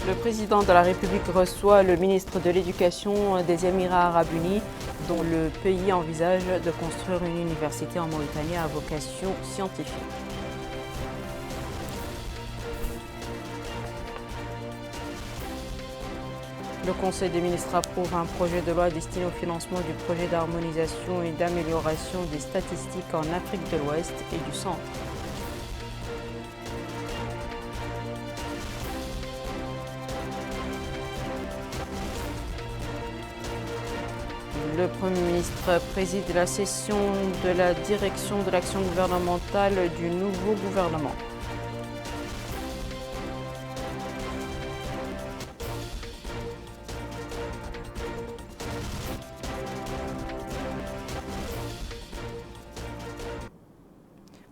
Le président de la République reçoit le ministre de l'Éducation des Émirats arabes unis, dont le pays envisage de construire une université en Mauritanie à vocation scientifique. Le Conseil des ministres approuve un projet de loi destiné au financement du projet d'harmonisation et d'amélioration des statistiques en Afrique de l'Ouest et du Centre. Le Premier ministre préside la session de la direction de l'action gouvernementale du nouveau gouvernement.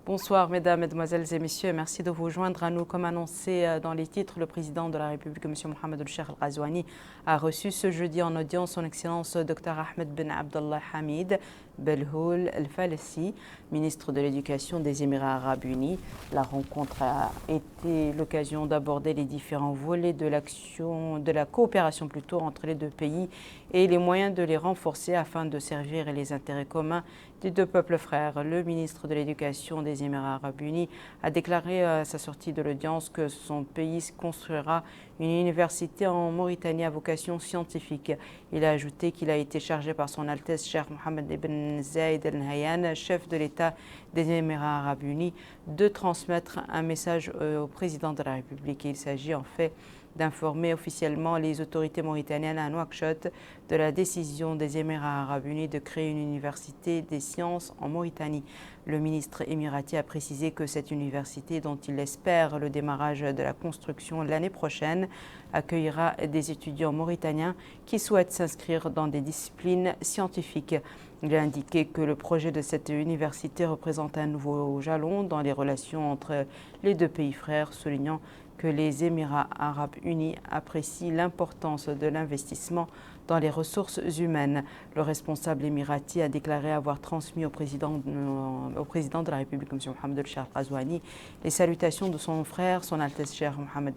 Bonsoir mesdames, mesdemoiselles et messieurs, merci de vous joindre à nous. Comme annoncé dans les titres, le président de la République, M. Mohamed El-Cheikh Al-Ghazouani, a reçu ce jeudi en audience son Excellence Dr Ahmed Ben Abdallah Hamid Belhoul El-Falessi, ministre de l'Éducation des Émirats arabes unis. La rencontre a été l'occasion d'aborder les différents volets de la coopération entre les deux pays et les moyens de les renforcer afin de servir les intérêts communs des deux peuples frères. Le ministre de l'Éducation des Émirats arabes unis a déclaré à sa sortie de l'audience que son pays construira une université en Mauritanie à vocation scientifique. Il a ajouté qu'il a été chargé par son Altesse Cheikh Mohammed ibn Zayed Al Nahyan, chef de l'État des Émirats arabes unis, de transmettre un message au président de la République. Il s'agit en fait d'informer officiellement les autorités mauritaniennes à Nouakchott de la décision des Émirats arabes unis de créer une université des sciences en Mauritanie. Le ministre émirati a précisé que cette université, dont il espère le démarrage de la construction l'année prochaine, accueillera des étudiants mauritaniens qui souhaitent s'inscrire dans des disciplines scientifiques. Il a indiqué que le projet de cette université représente un nouveau jalon dans les relations entre les deux pays frères, soulignant que les Émirats arabes unis apprécient l'importance de l'investissement dans les ressources humaines. Le responsable émirati a déclaré avoir transmis au président de la République, M. Mohamed El-Cheikh Al-Ghazouani, les salutations de son frère, son Altesse Cheikh Mohammed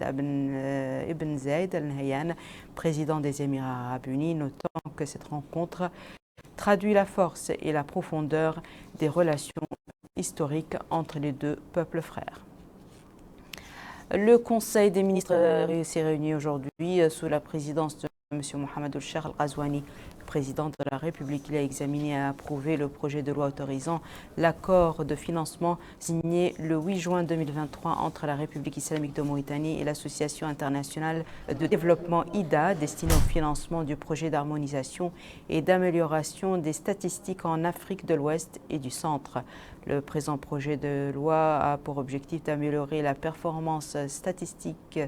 ibn Zayed Al Nahyan, président des Émirats arabes unis, notant que cette rencontre traduit la force et la profondeur des relations historiques entre les deux peuples frères. Le Conseil des ministres s'est réuni aujourd'hui sous la présidence de M. Mohamed El-Cheikh Al-Ghazouani, président de la République. Il a examiné et approuvé le projet de loi autorisant l'accord de financement signé le 8 juin 2023 entre la République islamique de Mauritanie et l'Association internationale de développement IDA, destiné au financement du projet d'harmonisation et d'amélioration des statistiques en Afrique de l'Ouest et du Centre. Le présent projet de loi a pour objectif d'améliorer la performance statistique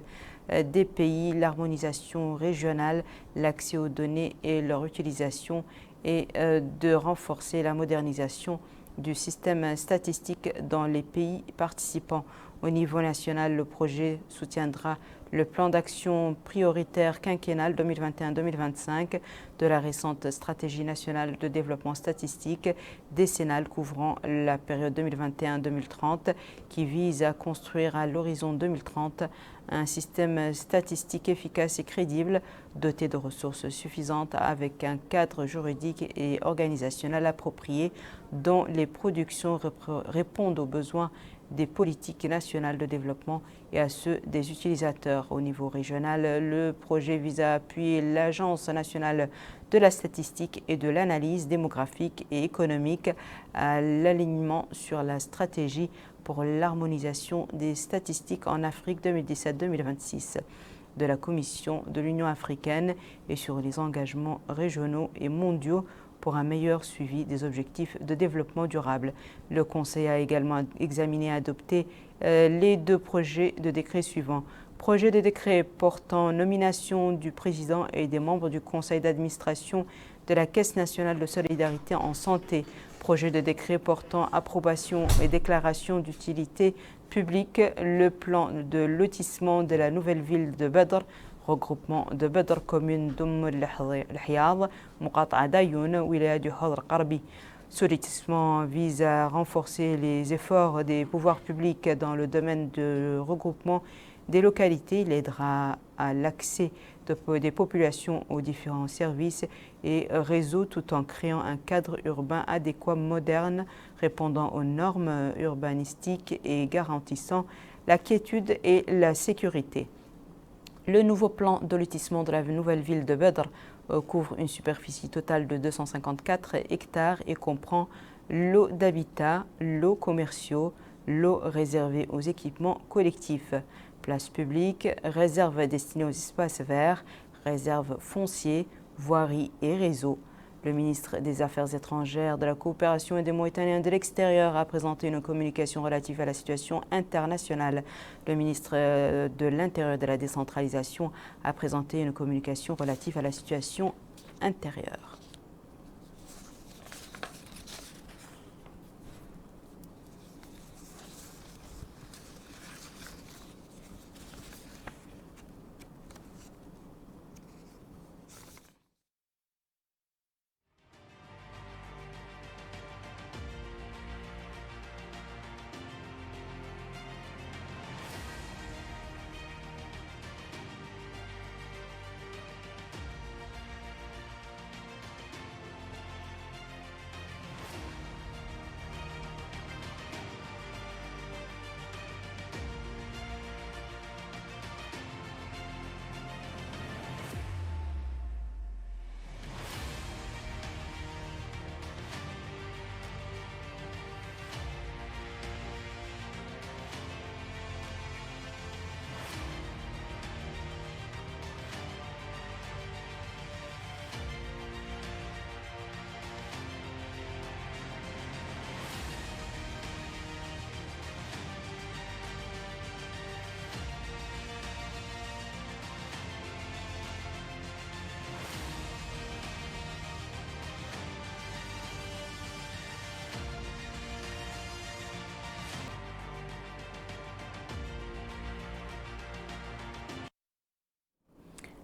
des pays, l'harmonisation régionale, l'accès aux données et leur utilisation et de renforcer la modernisation du système statistique dans les pays participants. Au niveau national, le projet soutiendra le plan d'action prioritaire quinquennal 2021-2025 de la récente stratégie nationale de développement statistique décennale couvrant la période 2021-2030 qui vise à construire à l'horizon 2030 un système statistique efficace et crédible, doté de ressources suffisantes avec un cadre juridique et organisationnel approprié dont les productions répondent aux besoins des politiques nationales de développement et à ceux des utilisateurs. Au niveau régional, le projet vise à appuyer l'Agence nationale de la statistique et de l'analyse démographique et économique à l'alignement sur la stratégie pour l'harmonisation des statistiques en Afrique 2017-2026 de la Commission de l'Union africaine et sur les engagements régionaux et mondiaux pour un meilleur suivi des objectifs de développement durable. Le Conseil a également examiné et adopté les deux projets de décret suivants. Projet de décret portant nomination du président et des membres du conseil d'administration de la Caisse nationale de solidarité en santé. Projet de décret portant approbation et déclaration d'utilité publique le plan de lotissement de la nouvelle ville de Badr, regroupement de Badr, commune d'Oum El-Hiyad, Muqata'a Dayoun, wilaya du Hadr Qarbi. Ce lotissement vise à renforcer les efforts des pouvoirs publics dans le domaine de regroupement des localités. Il aidera à l'accès des populations aux différents services et réseaux tout en créant un cadre urbain adéquat, moderne, répondant aux normes urbanistiques et garantissant la quiétude et la sécurité. Le nouveau plan de lotissement de la nouvelle ville de Bedr couvre une superficie totale de 254 hectares et comprend lots d'habitat, lots commerciaux, lots réservés aux équipements collectifs, places publiques, réserves destinées aux espaces verts, réserves fonciers, voiries et réseaux. Le ministre des Affaires étrangères, de la coopération et des Mauritaniens de l'extérieur a présenté une communication relative à la situation internationale. Le ministre de l'Intérieur et de la décentralisation a présenté une communication relative à la situation intérieure.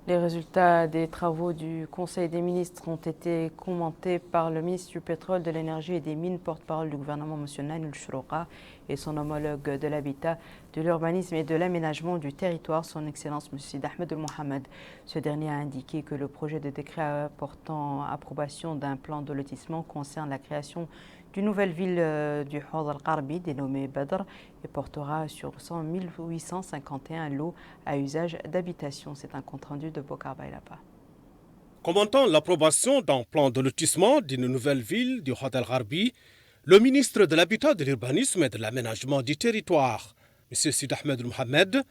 Les résultats des travaux du Conseil des ministres ont été commentés par le ministre du Pétrole, de l'Énergie et des Mines, porte-parole du gouvernement, M. Naïl Chouroqa, et son homologue de l'Habitat, de l'Urbanisme et de l'Aménagement du Territoire, son Excellence M. Sidi Ahmed Mohamed. Ce dernier a indiqué que le projet de décret portant approbation d'un plan de lotissement concerne la création d'une nouvelle ville du Hawd al-Qarbi dénommée Bedr et portera sur 1851 lots à usage d'habitation. C'est un compte-rendu de Bokar Bailapa. Commentant l'approbation d'un plan de lotissement d'une nouvelle ville du Hawd al-Qarbi, le ministre de l'Habitat, de l'Urbanisme et de l'Aménagement du Territoire, M. Sidi Ahmed Mohamed,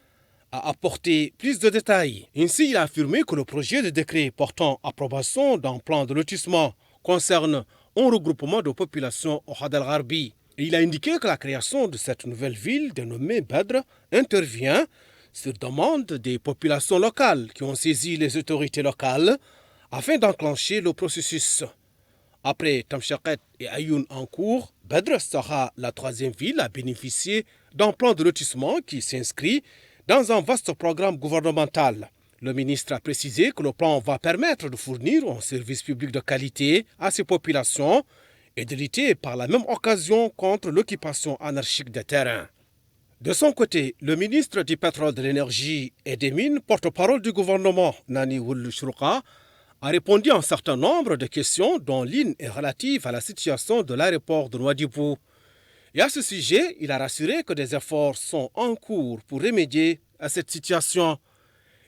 a apporté plus de détails. Ainsi, il a affirmé que le projet de décret portant approbation d'un plan de lotissement concerne un regroupement de population au Hawd al-Qarbi. Il a indiqué que la création de cette nouvelle ville dénommée Bedr intervient sur demande des populations locales qui ont saisi les autorités locales afin d'enclencher le processus. Après Tamchaket et Ayoun en cours, Bedr sera la troisième ville à bénéficier d'un plan de lotissement qui s'inscrit dans un vaste programme gouvernemental. Le ministre a précisé que le plan va permettre de fournir un service public de qualité à ces populations et de lutter par la même occasion contre l'occupation anarchique des terrains. De son côté, le ministre du Pétrole, de l'Énergie et des Mines, porte-parole du gouvernement, Naïl Chouroqa, a répondu à un certain nombre de questions dont l'une est relative à la situation de l'aéroport de Nouadhibou. Et à ce sujet, il a rassuré que des efforts sont en cours pour remédier à cette situation.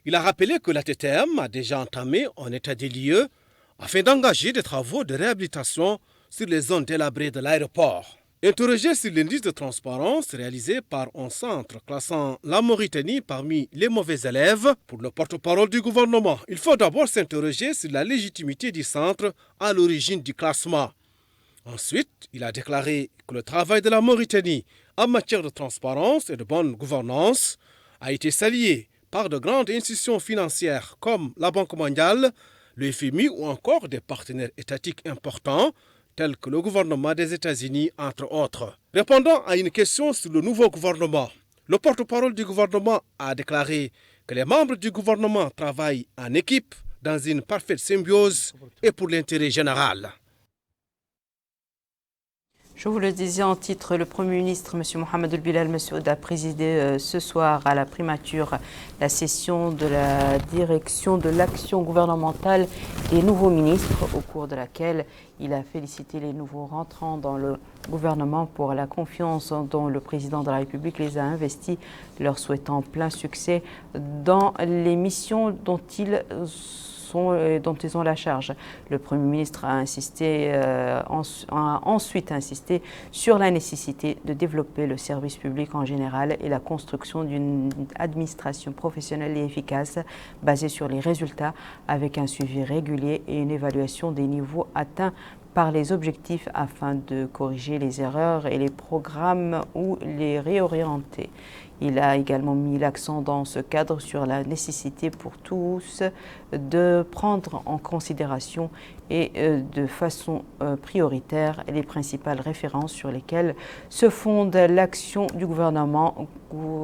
Il a rappelé que la TTM a déjà entamé un état des lieux afin d'engager des travaux de réhabilitation sur les zones délabrées de l'aéroport. Interrogé sur l'indice de transparence réalisé par un centre classant la Mauritanie parmi les mauvais élèves, pour le porte-parole du gouvernement, il faut d'abord s'interroger sur la légitimité du centre à l'origine du classement. Ensuite, il a déclaré que le travail de la Mauritanie en matière de transparence et de bonne gouvernance a été salué par de grandes institutions financières comme la Banque mondiale, le FMI ou encore des partenaires étatiques importants tels que le gouvernement des États-Unis, entre autres. Répondant à une question sur le nouveau gouvernement, le porte-parole du gouvernement a déclaré que les membres du gouvernement travaillent en équipe dans une parfaite symbiose et pour l'intérêt général. Je vous le disais en titre, le Premier ministre, M. Mohamed El-Bilal Messoud, a présidé ce soir à la primature la session de la direction de l'action gouvernementale des nouveaux ministres, au cours de laquelle il a félicité les nouveaux rentrants dans le gouvernement pour la confiance dont le président de la République les a investis, leur souhaitant plein succès dans les missions dont ils ont la charge. Le Premier ministre a ensuite insisté sur la nécessité de développer le service public en général et la construction d'une administration professionnelle et efficace basée sur les résultats avec un suivi régulier et une évaluation des niveaux atteints par les objectifs afin de corriger les erreurs et les programmes ou les réorienter. Il a également mis l'accent dans ce cadre sur la nécessité pour tous de prendre en considération et de façon prioritaire les principales références sur lesquelles se fonde l'action du gouvernement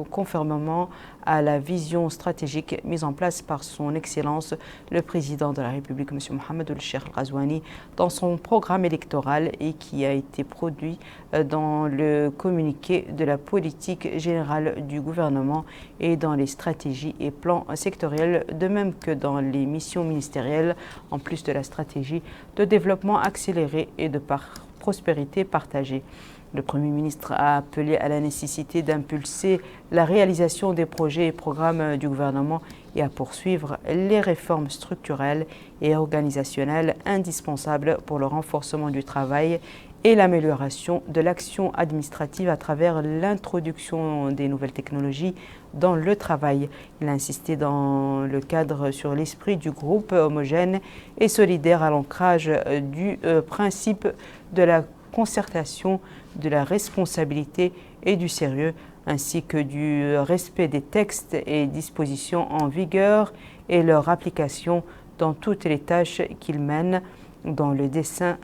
conformément à la vision stratégique mise en place par son Excellence le Président de la République, M. Mohamed El-Cheikh Al-Ghazouani, dans son programme électoral et qui a été produit dans le communiqué de la politique générale du gouvernement et dans les stratégies et plans sectoriels, de même que dans les missions ministérielles, en plus de la stratégie de développement accéléré et de prospérité partagée. Le Premier ministre a appelé à la nécessité d'impulser la réalisation des projets et programmes du gouvernement et à poursuivre les réformes structurelles et organisationnelles indispensables pour le renforcement du travail et l'amélioration de l'action administrative à travers l'introduction des nouvelles technologies dans le travail. Il a insisté dans le cadre sur l'esprit du groupe homogène et solidaire à l'ancrage du principe de la concertation, de la responsabilité et du sérieux, ainsi que du respect des textes et dispositions en vigueur et leur application dans toutes les tâches qu'ils mènent dans le dessein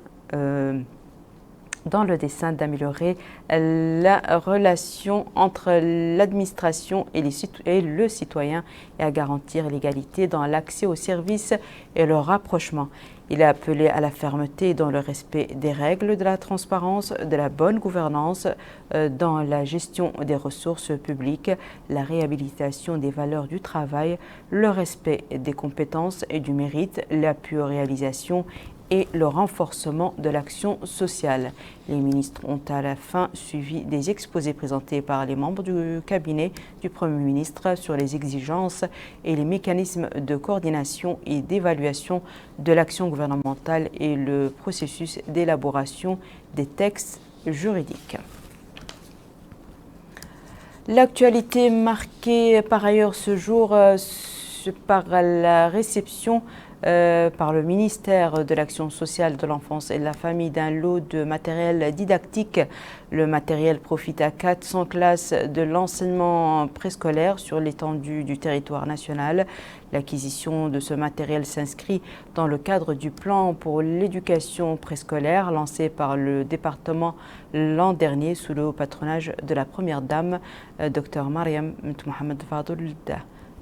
d'améliorer la relation entre l'administration et le citoyen et à garantir l'égalité dans l'accès aux services et le rapprochement. Il a appelé à la fermeté dans le respect des règles de la transparence, de la bonne gouvernance dans la gestion des ressources publiques, la réhabilitation des valeurs du travail, le respect des compétences et du mérite, l'appui aux réalisations et le renforcement de l'action sociale. Les ministres ont à la fin suivi des exposés présentés par les membres du cabinet du Premier ministre sur les exigences et les mécanismes de coordination et d'évaluation de l'action gouvernementale et le processus d'élaboration des textes juridiques. L'actualité marquée par ailleurs ce jour par la réception par le ministère de l'Action sociale de l'enfance et de la famille d'un lot de matériel didactique. Le matériel profite à 400 classes de l'enseignement préscolaire sur l'étendue du territoire national. L'acquisition de ce matériel s'inscrit dans le cadre du plan pour l'éducation préscolaire lancé par le département l'an dernier sous le haut patronage de la première dame, Dr Mariam Mohamed Fadul.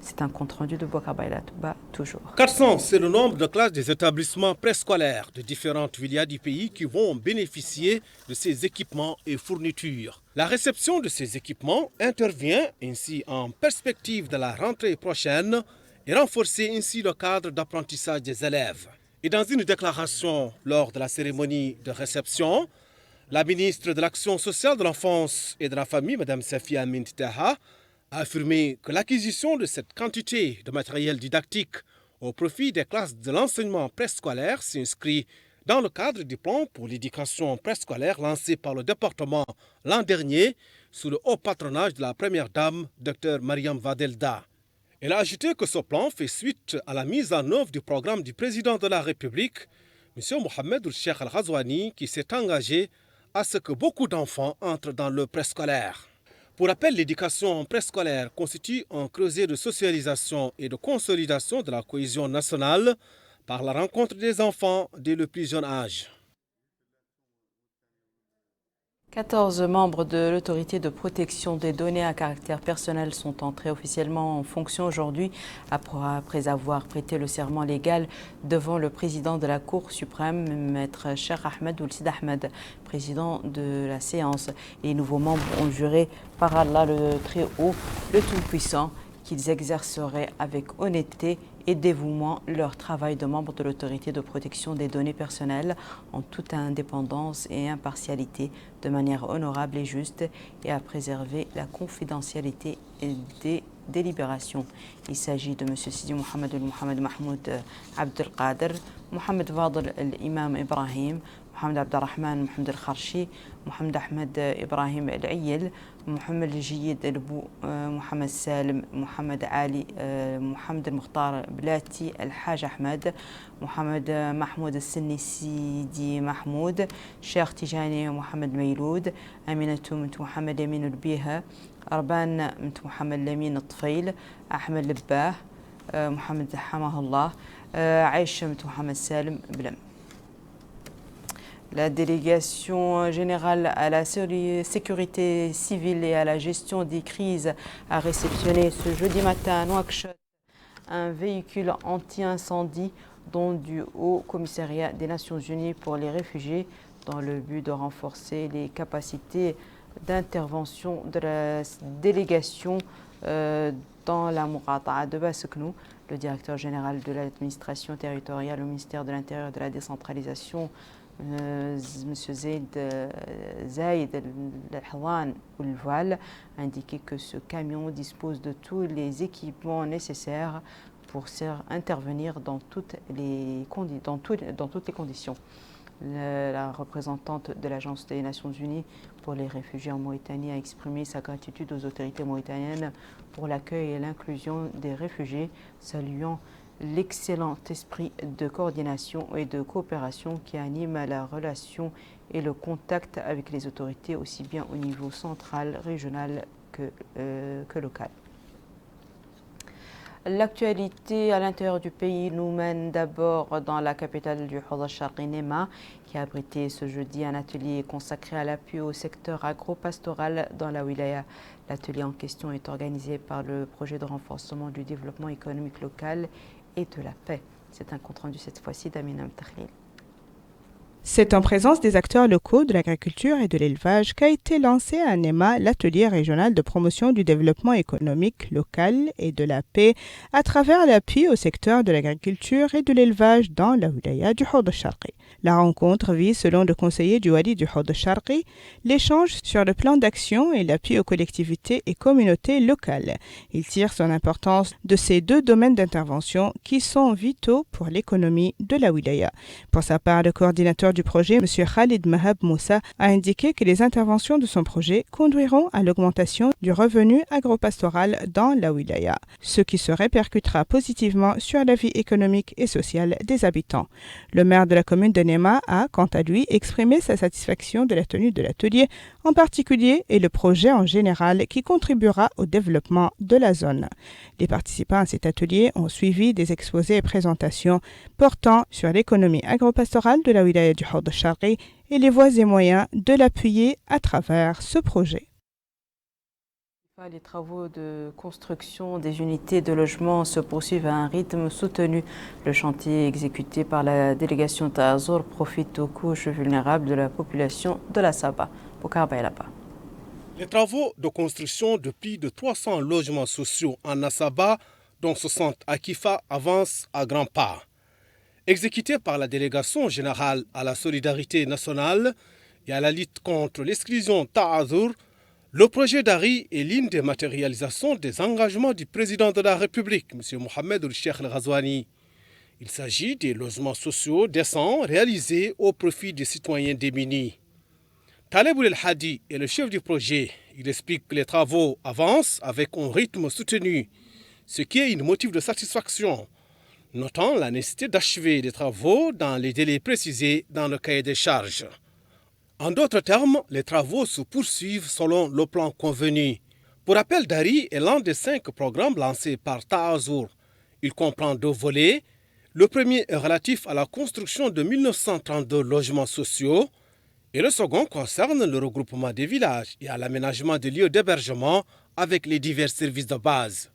C'est un compte-rendu de Bouakar Baylat, toujours. 400, c'est le nombre de classes des établissements préscolaires de différentes wilayas du pays qui vont bénéficier de ces équipements et fournitures. La réception de ces équipements intervient ainsi en perspective de la rentrée prochaine et renforcer ainsi le cadre d'apprentissage des élèves. Et dans une déclaration lors de la cérémonie de réception, la ministre de l'Action sociale de l'enfance et de la famille, Mme Safia Amin Taha, a affirmé que l'acquisition de cette quantité de matériel didactique au profit des classes de l'enseignement préscolaire s'inscrit dans le cadre du plan pour l'éducation préscolaire lancé par le département l'an dernier sous le haut patronage de la première dame, Dr Mariam Vadelda. Elle a ajouté que ce plan fait suite à la mise en œuvre du programme du président de la République, M. Mohamed El-Cheikh Al-Ghazouani, qui s'est engagé à ce que beaucoup d'enfants entrent dans le préscolaire. Pour rappel, l'éducation préscolaire constitue un creuset de socialisation et de consolidation de la cohésion nationale par la rencontre des enfants dès le plus jeune âge. 14 membres de l'autorité de protection des données à caractère personnel sont entrés officiellement en fonction aujourd'hui après avoir prêté le serment légal devant le président de la Cour suprême, Maître Cheikh Ahmed Ould Sid Ahmed, président de la séance. Les nouveaux membres ont juré par Allah le Très-Haut, le Tout-Puissant, qu'ils exerceraient avec honnêteté et dévouement leur travail de membre de l'autorité de protection des données personnelles en toute indépendance et impartialité, de manière honorable et juste, et à préserver la confidentialité des délibérations. Il s'agit de M. Sidi Mohamed Mahmoud Abdel Qader, Mohamed Fadel Imam Ibrahim, Mohamed Abdelrahman Mohamed El-Kharchi, Mohamed Ahmed Ibrahim El-Ayel, Mohamed El-Jiyid El-Bou, Mohamed Salim, Mohamed Ali, Mohamed El-Mukhtar Blati, El-Haj Ahmed, Mohamed Mahmoud El-Sinni Sidi Mahmoud, Cheikh Tijani Mohamed Meiloud, Aminatou Mt Mohamed Yamin El-Biha, Arban Mt Mohamed Lamin El-Tfail, Ahmed Lebbah, Mohamed Hamahullah, Aïcha Mt Mohamed Salim Blam. La délégation générale à la sécurité civile et à la gestion des crises a réceptionné ce jeudi matin à Nouakchott un véhicule anti-incendie dont du Haut Commissariat des Nations Unies pour les réfugiés dans le but de renforcer les capacités d'intervention de la délégation dans la Mourata'a de Basseknou. Le directeur général de l'administration territoriale au ministère de l'Intérieur et de la décentralisation, M. Zaïd El-Houane Oulval, a indiqué que ce camion dispose de tous les équipements nécessaires pour intervenir dans toutes les conditions. La représentante de l'Agence des Nations Unies pour les réfugiés en Mauritanie a exprimé sa gratitude aux autorités mauritaniennes pour l'accueil et l'inclusion des réfugiés, saluant l'excellent esprit de coordination et de coopération qui anime la relation et le contact avec les autorités aussi bien au niveau central, régional que local. L'actualité à l'intérieur du pays nous mène d'abord dans la capitale du Hawza Sharqi, Nema, qui a abrité ce jeudi un atelier consacré à l'appui au secteur agro-pastoral dans la wilaya. L'atelier en question est organisé par le projet de renforcement du développement économique local et de la paix. C'est un compte-rendu cette fois-ci d'Amina Mtakhlil. C'est en présence des acteurs locaux de l'agriculture et de l'élevage qu'a été lancé à Nema l'atelier régional de promotion du développement économique local et de la paix à travers l'appui au secteur de l'agriculture et de l'élevage dans la wilaya du Hawza Sharqi. La rencontre vise, selon le conseiller du Wali du Hawza Sharqi, l'échange sur le plan d'action et l'appui aux collectivités et communautés locales. Il tire son importance de ces deux domaines d'intervention qui sont vitaux pour l'économie de la wilaya. Pour sa part, le coordinateur du projet, M. Khalid Mahab Moussa, a indiqué que les interventions de son projet conduiront à l'augmentation du revenu agropastoral dans la wilaya, ce qui se répercutera positivement sur la vie économique et sociale des habitants. Le maire de la commune de Nema a, quant à lui, exprimé sa satisfaction de la tenue de l'atelier en particulier et le projet en général qui contribuera au développement de la zone. Les participants à cet atelier ont suivi des exposés et présentations portant sur l'économie agropastorale de la wilaya du Hawza Sharqi et les voies et moyens de l'appuyer à travers ce projet. Les travaux de construction des unités de logement se poursuivent à un rythme soutenu. Le chantier exécuté par la délégation Taazour profite aux couches vulnérables de la population de la Saba. Les travaux de construction de plus de 300 logements sociaux en Assaba, dont 60 à Kifa, avancent à grands pas. Exécuté par la délégation générale à la solidarité nationale et à la lutte contre l'exclusion Taazour, le projet d'Ari est l'une des matérialisations des engagements du président de la République, M. Mohamed Ould Cheikh El-Ghazouani. Il s'agit des logements sociaux décents réalisés au profit des citoyens démunis. Taleb El Hadi est le chef du projet. Il explique que les travaux avancent avec un rythme soutenu, ce qui est un motif de satisfaction, notant la nécessité d'achever les travaux dans les délais précisés dans le cahier des charges. En d'autres termes, les travaux se poursuivent selon le plan convenu. Pour rappel, Dari est l'un des 5 programmes lancés par Taazour. Il comprend 2 volets. Le premier est relatif à la construction de 1932 logements sociaux Et le second concerne le regroupement des villages et à l'aménagement des lieux d'hébergement avec les divers services de base.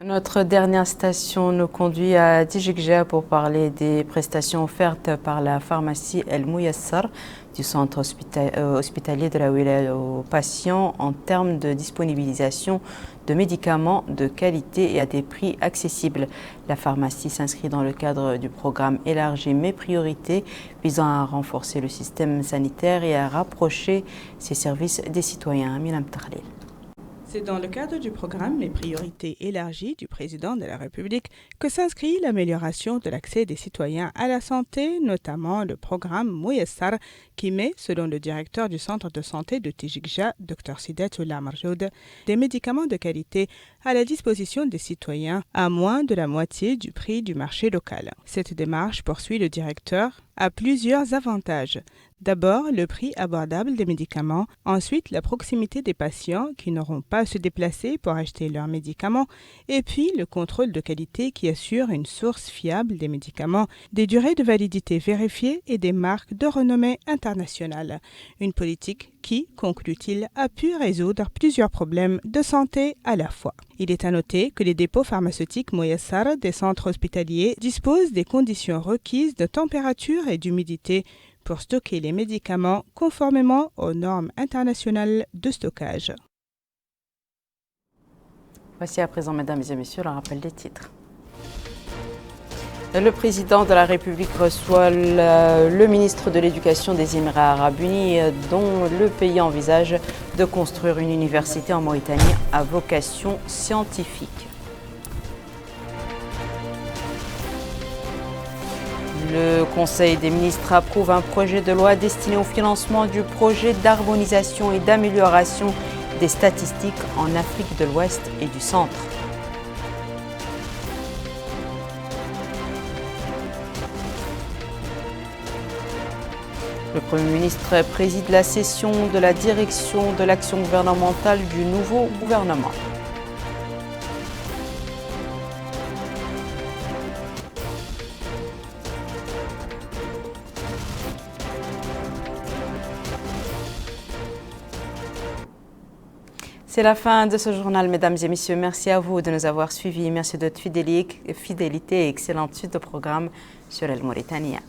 Notre dernière station nous conduit à Tijikja pour parler des prestations offertes par la pharmacie El Mouyassar du centre hospitalier de la Wilaya aux patients en termes de disponibilisation de médicaments de qualité et à des prix accessibles. La pharmacie s'inscrit dans le cadre du programme élargi Mes priorités visant à renforcer le système sanitaire et à rapprocher ses services des citoyens. Aminam Takhlil. C'est dans le cadre du programme Mes priorités élargies du président de la République que s'inscrit l'amélioration de l'accès des citoyens à la santé, notamment le programme Mouyassar qui met, selon le directeur du centre de santé de Tijikja, Dr Sidatoula Marjoud, des médicaments de qualité à la disposition des citoyens à moins de la moitié du prix du marché local. Cette démarche, poursuit le directeur, a plusieurs avantages. D'abord, le prix abordable des médicaments, ensuite la proximité des patients qui n'auront pas à se déplacer pour acheter leurs médicaments, et puis le contrôle de qualité qui assure une source fiable des médicaments, des durées de validité vérifiées et des marques de renommée internationale. Une politique qui, conclut-il, a pu résoudre plusieurs problèmes de santé à la fois. Il est à noter que les dépôts pharmaceutiques Mouyassar des centres hospitaliers disposent des conditions requises de température et d'humidité pour stocker les médicaments conformément aux normes internationales de stockage. Voici à présent, mesdames et messieurs, le rappel des titres. Le président de la République reçoit le ministre de l'Éducation des Émirats arabes unis, dont le pays envisage de construire une université en Mauritanie à vocation scientifique. Le Conseil des ministres approuve un projet de loi destiné au financement du projet d'harmonisation et d'amélioration des statistiques en Afrique de l'Ouest et du Centre. Le Premier ministre préside la session de la direction de l'action gouvernementale du nouveau gouvernement. C'est la fin de ce journal, mesdames et messieurs. Merci à vous de nous avoir suivis. Merci de votre fidélité et excellente suite de programme sur El Mauritania.